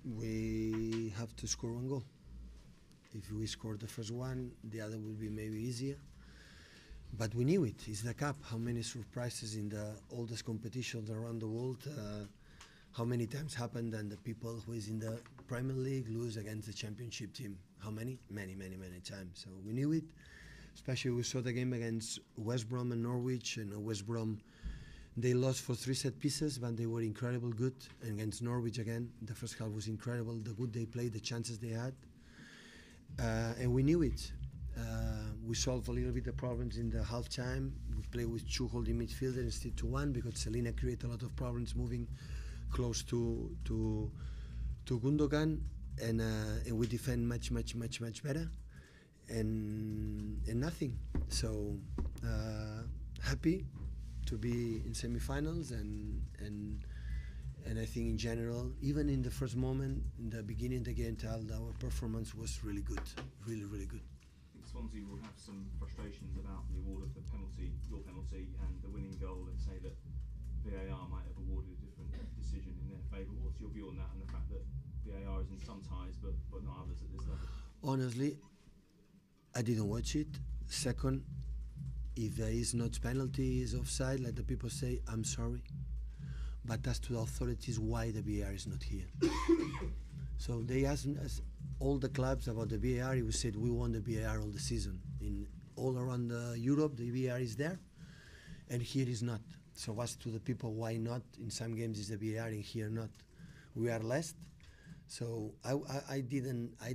We have to score one goal. If we score the first one, the other will be maybe easier. But we knew it. It's the cup. How many surprises in the oldest competitions around the world? How many times happened that the people who is in the Premier League lose against the Championship team? How many? Many, many, many times. So we knew it. Especially we saw the game against West Brom and Norwich. And West Brom, they lost for 3 set pieces, but they were incredible good. And against Norwich again, the first half was incredible. The good they played, the chances they had. And we knew it. We solved a little bit the problems in the half time. We played with 2 holding midfielders instead to 1 because Selina created a lot of problems moving close to Gundogan, and we defend much better, and nothing. So happy to be in semi-finals, and I think in general, even in the first moment, in the beginning of the game, our performance was really good, really good. I think Swansea will have some frustrations about the award of the penalty, your penalty, and the winning goal, and say that VAR might have awarded a different decision in their favour. What's your view on that, and the fact that VAR is in some ties but not others at this level? Honestly, I didn't watch it. Second, if there is not penalty, is offside, like the people say, I'm sorry. But that's to the authorities why the VAR is not here. So they asked us, all the clubs about the VAR. We said we want the VAR all the season. In all around Europe, the VAR is there, and here is not. So as to the people, why not? In some games is the VAR, and here not. We are last. So I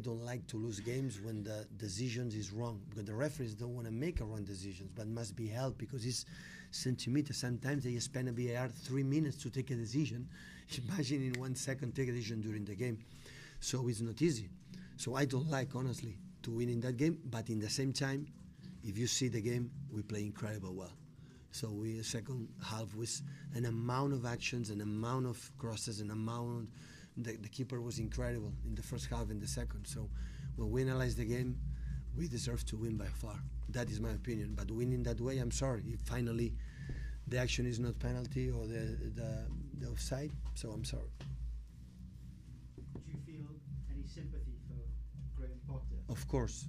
don't like to lose games when the decisions is wrong, because the referees don't want to make a wrong decisions, but must be held because it's centimeters. Sometimes they spend a VAR 3 minutes to take a decision. Imagine in 1 second take a decision during the game. So it's not easy. So I don't like, honestly, to win in that game, but in the same time, if you see the game, we play incredible well. So we second half with an amount of actions, an amount of crosses, an amount. The keeper was incredible in the first half and the second. So when we analyze the game, we deserve to win by far. That is my opinion. But winning that way, I'm sorry. If finally the action is not penalty or the offside, so I'm sorry. Do you feel any sympathy for Graham Potter? Of course.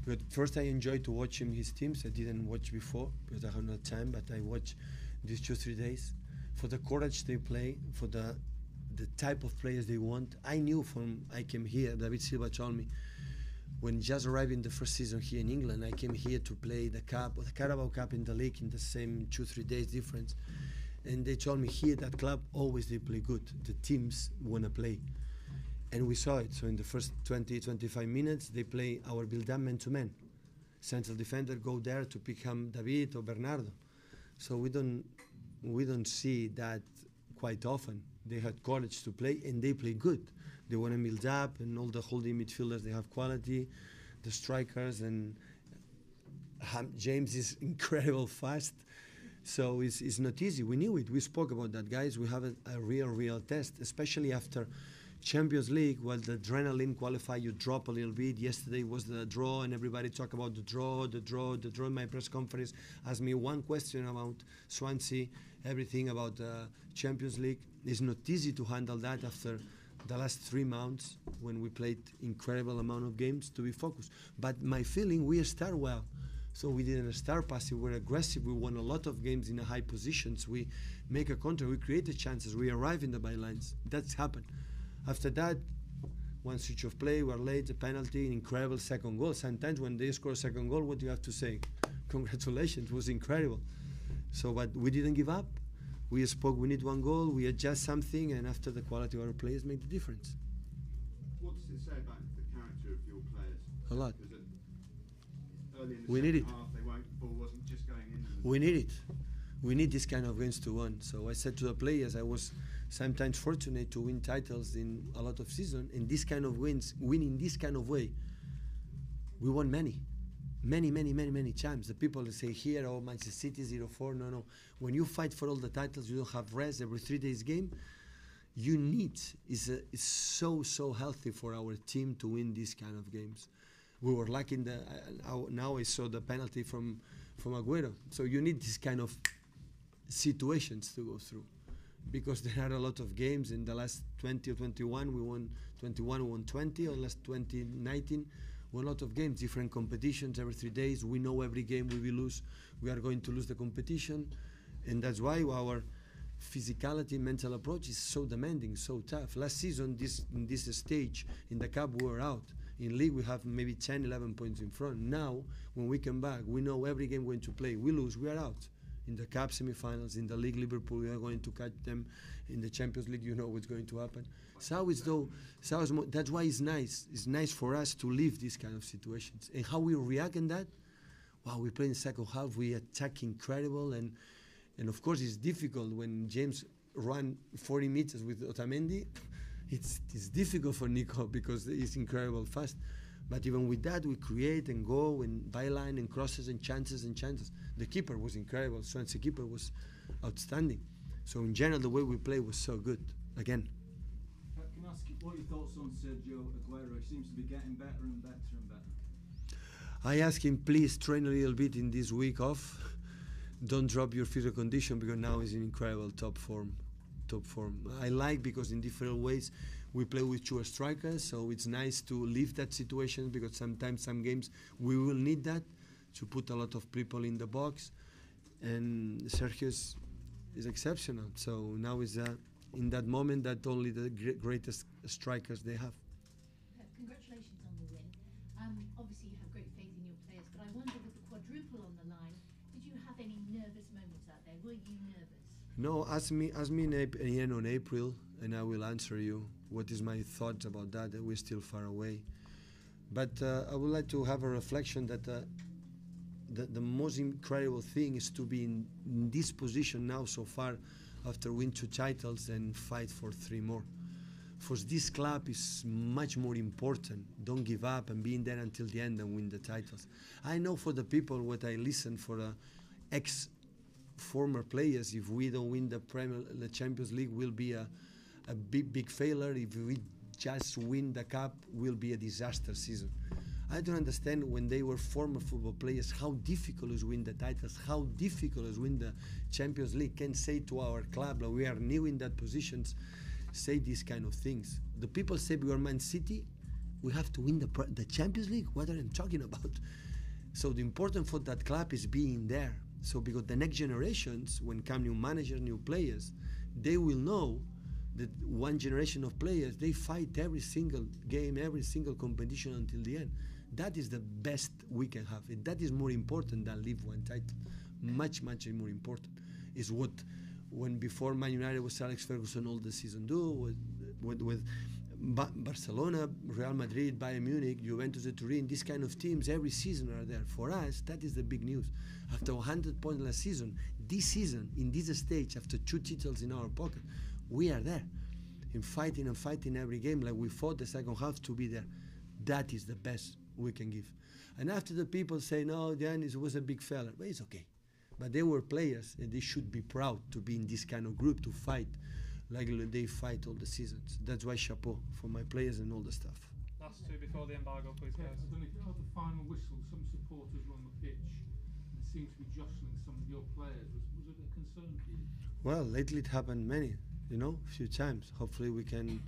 But first I enjoyed to watch him, his teams. I didn't watch before because I have no time, but I watched these 2-3 days. For the courage they play, for the type of players they want. I knew from I came here, David Silva told me, when just arrived in the first season here in England, I came here to play the Cup, or the Carabao Cup in the league in the same 2-3 days difference. And they told me here that club always they play good. The teams want to play. And we saw it. So in the first 20-25 minutes, they play our build-up man-to-man. Central defender go there to pick him David or Bernardo. So we don't see that quite often. They had courage to play, and they play good. They want to build up, and all the holding midfielders, they have quality. The strikers, and James is incredible fast. So it's not easy. We knew it. We spoke about that, guys. We have a real test, especially after Champions League, well, the adrenaline qualify, you drop a little bit. Yesterday was the draw, and everybody talk about the draw. In my press conference, asked me one question about Swansea, everything about the Champions League. It's not easy to handle that after the last 3 months when we played incredible amount of games to be focused. But my feeling, we start well. So we didn't start passive, we're aggressive, we won a lot of games in the high positions, we make a counter, we created chances, we arrive in the bylines. That's happened. After that, one switch of play, we're late, a penalty, an incredible second goal. Sometimes when they score a second goal, what do you have to say? Congratulations, it was incredible. So, but we didn't give up. We spoke, we need 1 goal, we adjust something, and after the quality of our players make the difference. What does it say about the character of your players? A lot. Early in the We need it. half, the ball wasn't just going in. We need it. We need this kind of wins to win. So I said to the players, I was sometimes fortunate to win titles in a lot of seasons. And this kind of wins, winning this kind of way, we won many times. The people say here, oh, Manchester City 0-4. No. When you fight for all the titles, you don't have rest every 3 days game. You need, it's so healthy for our team to win these kind of games. We were lucky in now I saw the penalty from Aguero. So you need this kind of situations to go through. because there are a lot of games. In the last 20 or 21, we won 21, we won 20, or last 20, 19, won a lot of games, different competitions every 3 days. We know every game we will lose, we are going to lose the competition, and that's why our physicality, mental approach is so demanding, so tough. Last season, in this stage, in the cup, we were out. In league, we have maybe 10, 11 points in front. Now, when we come back, we know every game we're going to play. We lose, we are out. In the cup semi-finals, in the league, Liverpool, we are going to catch them. In the Champions League, you know what's going to happen. That's why it's nice. It's nice for us to live these kind of situations. And how we react in that, wow, we play in the second half, we attack incredible, and of course it's difficult when James ran 40 meters with Otamendi. It's difficult for Nico because he's incredible fast. But even with that, we create and go and byline and crosses and chances and chances. The keeper was incredible. Swansea keeper was outstanding. So in general, the way we play was so good. Again. Can I ask you what your thoughts on Sergio Aguero? He seems to be getting better and better and better. I asked him, please train a little bit in this week off. Don't drop your physical condition, because now he's in incredible top form. I like, because in different ways we play with two strikers, so it's nice to leave that situation, because sometimes some games we will need that to put a lot of people in the box, and Sergio is exceptional. So now is in that moment that only the greatest strikers they have. Congratulations on the win. Obviously you have great faith in your players, but I wonder, with the quadruple on the line, did you have any nervous moments out there? Were you nervous? No, ask me in April, and I will answer you what is my thoughts about that. That we're still far away, but I would like to have a reflection that the most incredible thing is to be in this position now so far, after win 2 titles and fight for 3 more. For this club is much more important. Don't give up and be in there until the end and win the titles. I know for the people what I listen for former players, if we don't win the Champions League, will be a big failure. If we just win the cup, will be a disaster season. I don't understand, when they were former football players, how difficult is win the titles, how difficult is win the Champions League. Can say to our club, like, we are new in that positions, say these kind of things. The people say we are Man City, we have to win the Champions League. What are they talking about? So the important for that club is being there. So because the next generations, when come new managers, new players, they will know that one generation of players, they fight every single game, every single competition until the end. That is the best we can have. And that is more important than live one title. Much, much more important. Is what, when before Man United was Alex Ferguson all the season do, with Barcelona, Real Madrid, Bayern Munich, Juventus de Turin, these kind of teams every season are there. For us, that is the big news. After 100 points last season, this season, in this stage, after 2 titles in our pocket, we are there. In fighting and fighting every game, like we fought the second half to be there. That is the best we can give. And after the people say, no, Giannis was a big fella, but it's okay. But they were players, and they should be proud to be in this kind of group, to fight like they fight all the seasons. That's why chapeau for my players and all the stuff. Last 2 before the embargo, please, guys. I don't know if you heard the final whistle. Some supporters were on the pitch and seemed to be jostling some of your players. Was it a concern for you? Well, lately it happened many, a few times. Hopefully we can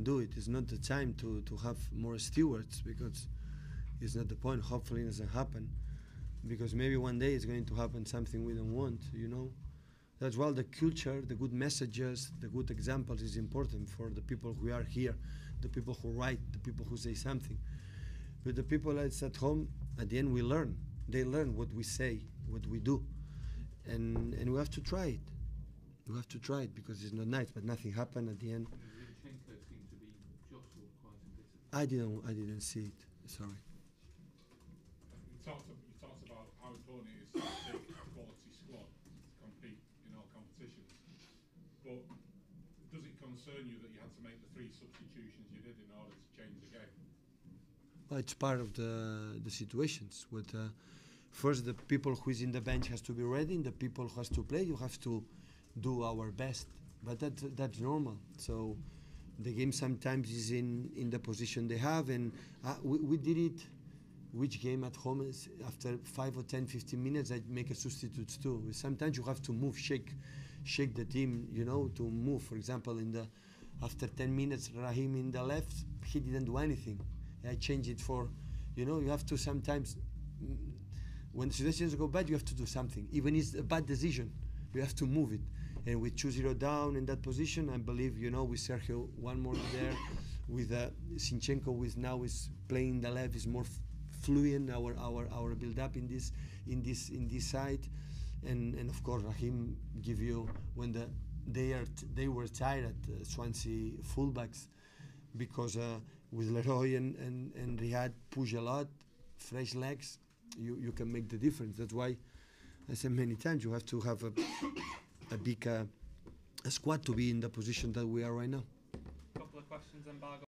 do it. It's not the time to have more stewards, because it's not the point. Hopefully it doesn't happen, because maybe one day it's going to happen something we don't want, That's why the culture, the good messages, the good examples is important for the people who are here, the people who write, the people who say something. But the people that's at home, at the end we learn. They learn what we say, what we do. And we have to try it. We have to try it, because it's not nice, but nothing happened at the end. Zinchenko seemed to be jostled quite a bit. I didn't see it, sorry. You talked about how important it is to take a quality squad to compete in all competitions. But does it concern you that you had to make the 3 substitutions you did in order to change the game? Well, it's part of the situations. First, the people who is in the bench has to be ready, and the people who has to play, you have to do our best. But that's normal. So the game sometimes is in the position they have, and we did it. Which game at home is after 5 or 10, 15 minutes, I make a substitute too. Sometimes you have to move, shake shake the team, you know, to move. For example, after 10 minutes, Raheem in the left, he didn't do anything. I changed it for, you know, you have to sometimes, when situations go bad, you have to do something. Even if it's a bad decision, you have to move it. And with 2-0 down in that position, I believe, you know, with Sergio one more there, with Zinchenko, with now is playing the left, is more fluent. Our build up in this side, and of course Raheem give you when they were tired at Swansea fullbacks, because with Leroy and Riyad push a lot, fresh legs, you can make the difference. That's why I said many times you have to have a big a squad to be in the position that we are right now. Couple of questions, embargo.